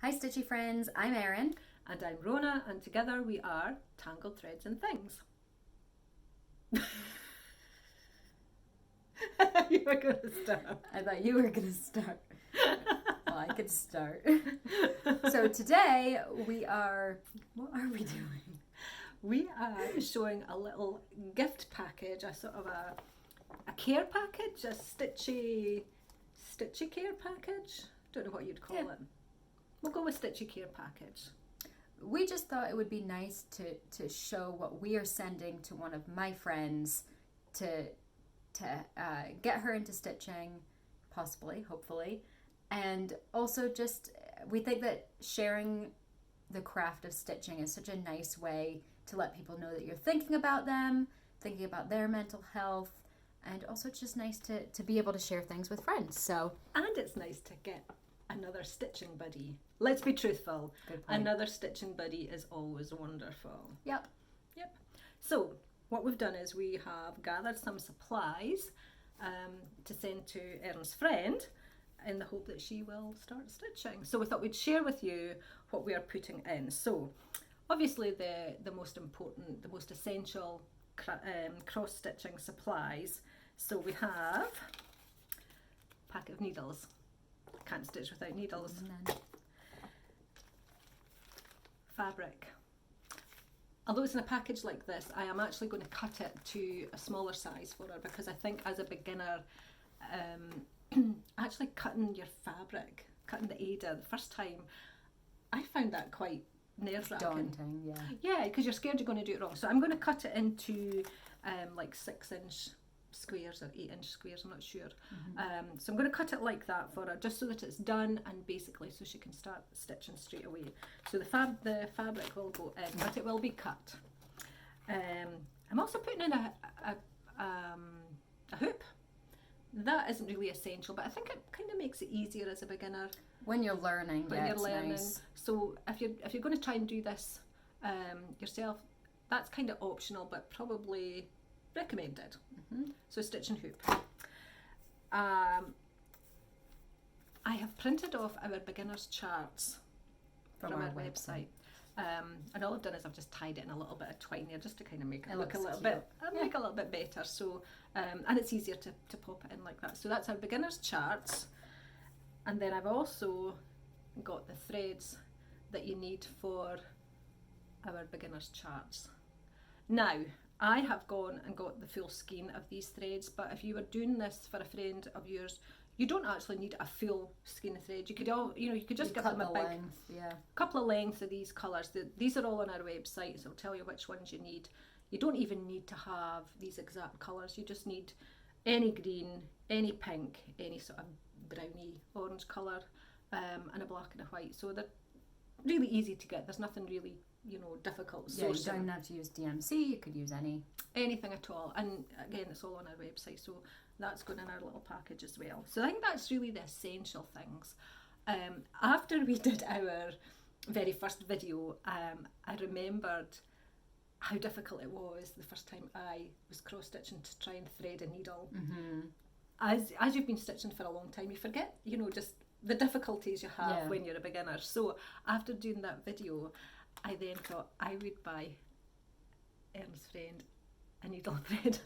Hi Stitchy friends, I'm Eirinn. And I'm Rhona, and together we are Tangled Threads and Things. You were going to start. I thought you were going to start. Well, I could start. So today what are we doing? We are showing a little gift package, a sort of a care package, a stitchy care package. Don't know what you'd call it. We'll go with stitchy care package. We just thought it would be nice to show what we are sending to one of my friends to get her into stitching, possibly, hopefully. And also just, we think that sharing the craft of stitching is such a nice way to let people know that you're thinking about them, thinking about their mental health, and also it's just nice to be able to share things with friends. So, and it's nice to get another stitching buddy. Let's be truthful. Another stitching buddy is always wonderful. Yep. So what we've done is we have gathered some supplies to send to Eirinn's friend in the hope that she will start stitching. So we thought we'd share with you what we are putting in. So obviously the most important, the most essential cross stitching supplies. So we have a pack of needles. Can't stitch without needles. Fabric. Although it's in a package like this, I am actually going to cut it to a smaller size for her because I think as a beginner, actually cutting your fabric, cutting the Ada the first time, I found that quite nerve-wracking. Daunting, yeah. Yeah, because you're scared you're going to do it wrong. So I'm going to cut it into like 6-inch squares or 8-inch squares, I'm not sure. So I'm going to cut it like that for her just so that it's done and basically so she can start stitching straight away. So the fabric will go in, but it will be cut. I'm also putting in a hoop. That isn't really essential, but I think it kind of makes it easier as a beginner. When you're learning, Nice. So if you're going to try and do this yourself, that's kind of optional, but probably recommended. So stitching hoop. I have printed off our beginners charts from our website. And all I've done is I've just tied it in a little bit of twine here just to kind of make it look a little bit make a little bit better. So and it's easier to pop it in like that. So that's our beginners charts. And then I've also got the threads that you need for our beginners charts. Now, I have gone and got the full skein of these threads, but if you were doing this for a friend of yours, you don't actually need a full skein of threads. You could you could just give them a big couple of lengths of these colours. These are all on our website, so it'll tell you which ones you need. You don't even need to have these exact colours. You just need any green, any pink, any sort of browny orange colour, and a black and a white. So they're really easy to get. There's nothing really difficult. Yeah, you don't have to use DMC, you could use anything at all. And again, it's all on our website, so that's going in our little package as well. So I think that's really the essential things. After we did our very first video, I remembered how difficult it was the first time I was cross-stitching to try and thread a needle. As you've been stitching for a long time, you forget, just the difficulties you have when you're a beginner. So after doing that video, I then thought I would buy Eirinn's friend a needle thread.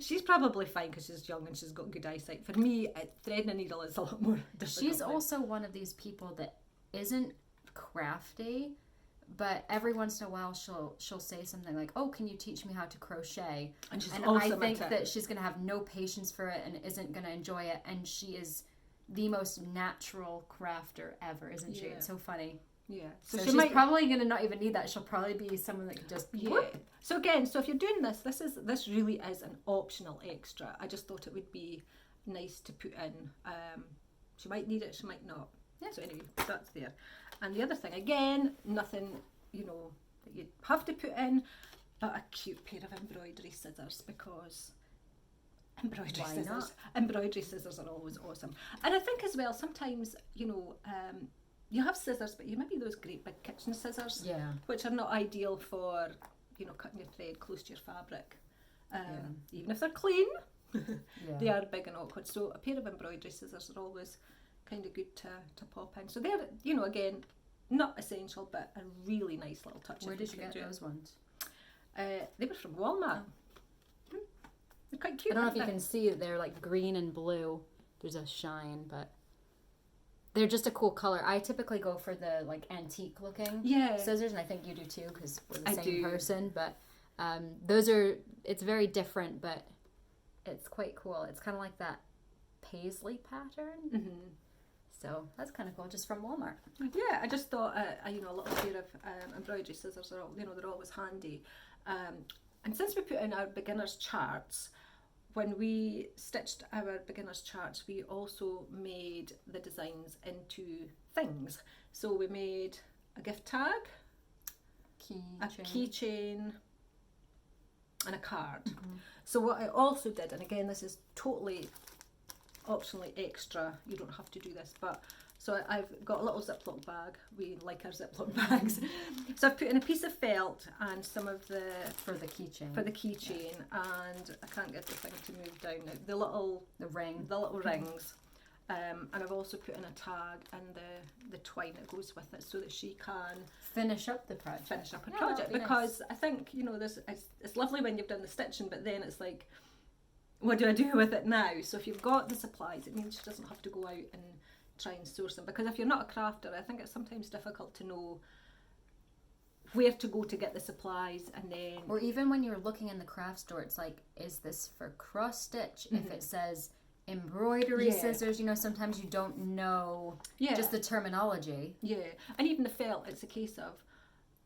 She's probably fine because she's young and she's got good eyesight. For me, threading a needle is a lot more difficult. She's also one of these people that isn't crafty, but every once in a while she'll say something like, "Oh, can you teach me how to crochet?" And I think that she's going to have no patience for it and isn't going to enjoy it. And she is the most natural crafter ever, isn't she? It's so funny. Yeah. So she's probably going to not even need that. She'll probably be someone that could just... So again, if you're doing this really is an optional extra. I just thought it would be nice to put in. She might need it, she might not. Yeah. So anyway, that's there. And the other thing, again, nothing, that you have to put in, but a cute pair of embroidery scissors, because embroidery scissors are always awesome. And I think as well, sometimes, you have scissors, but you maybe those great big kitchen scissors, which are not ideal for, cutting your thread close to your fabric. Even if they're clean, they are big and awkward. So a pair of embroidery scissors are always kind of good to pop in. So they're, you know, again, not essential, but a really nice little touch. Where did you get those ones? They were from Walmart. They're quite cute. I don't know if you can see that they're like green and blue. There's a shine, but they're just a cool color. I typically go for the like antique looking scissors, and I think you do too because we're the same person. But those are, it's very different, but it's quite cool. It's kind of like that paisley pattern. Mm-hmm. So that's kind of cool, just from Walmart. Yeah, I just thought, you know, a little pair of embroidery scissors are, you know, they're always handy. And since we put in our beginners charts, when we stitched our beginners charts, we also made the designs into things. So we made a gift tag, a keychain, and a card. Mm-hmm. So what I also did, and again, this is totally optionally extra, you don't have to do this, but so I've got a little Ziploc bag. We like our Ziploc bags. So I've put in a piece of felt and some of the for the keychain, and I can't get the thing to move down now. The little rings, and I've also put in a tag and the twine that goes with it, so that she can finish up the project. Because nice. I think, you know, it's lovely when you've done the stitching, but then it's like, what do I do with it now? So if you've got the supplies, it means she doesn't have to go out and try and source them, because if you're not a crafter, I think it's sometimes difficult to know where to go to get the supplies, and then or even when you're looking in the craft store, it's like, is this for cross stitch? Mm-hmm. If it says embroidery scissors, you know, sometimes you don't know just the terminology. And even the felt, it's a case of,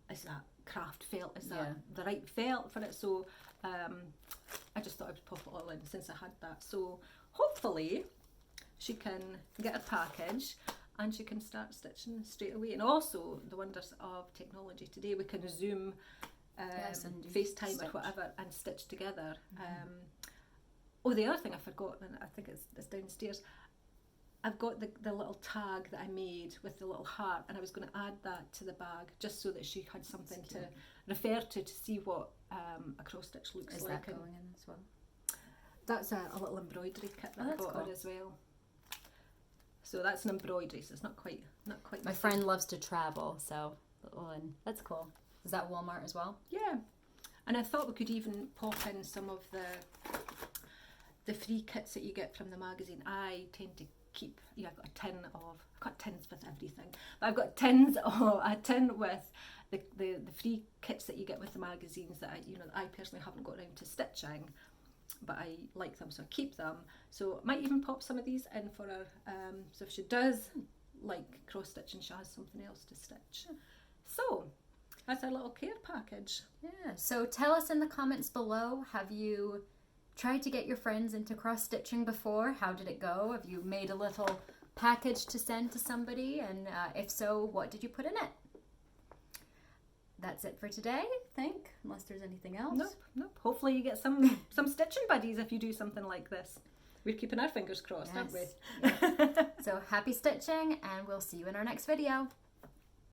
is that craft felt, is that the right felt for it? So I just thought I would pop it all in since I had that. So hopefully she can get a package and she can start stitching straight away. And also the wonders of technology today, we can Zoom, FaceTime or whatever, and stitch together. Mm-hmm. The other thing I forgot, and I think it's downstairs, I've got the little tag that I made with the little heart, and I was going to add that to the bag just so that she had something to refer to see what a cross stitch looks like. Is that going in as well? That's a little embroidery kit that I got her as well. So that's an embroidery, so it's not quite. My friend loves to travel, so that's cool. Is that Walmart as well? Yeah, and I thought we could even pop in some of the free kits that you get from the magazine. I tend to keep. I've got tins with everything, but I've got a tin with the free kits that you get with the magazines that I personally haven't got around to stitching, but I like them, so I keep them. So I might even pop some of these in for her, so if she does like cross stitching, she has something else to stitch. So that's our little care package. Yeah, so tell us in the comments below, have you tried to get your friends into cross stitching before? How did it go? Have you made a little package to send to somebody, and if so, what did you put in it? That's it for today, I think, unless there's anything else. Nope. Hopefully you get some stitching buddies if you do something like this. We're keeping our fingers crossed, aren't we? Yeah. So happy stitching, and we'll see you in our next video.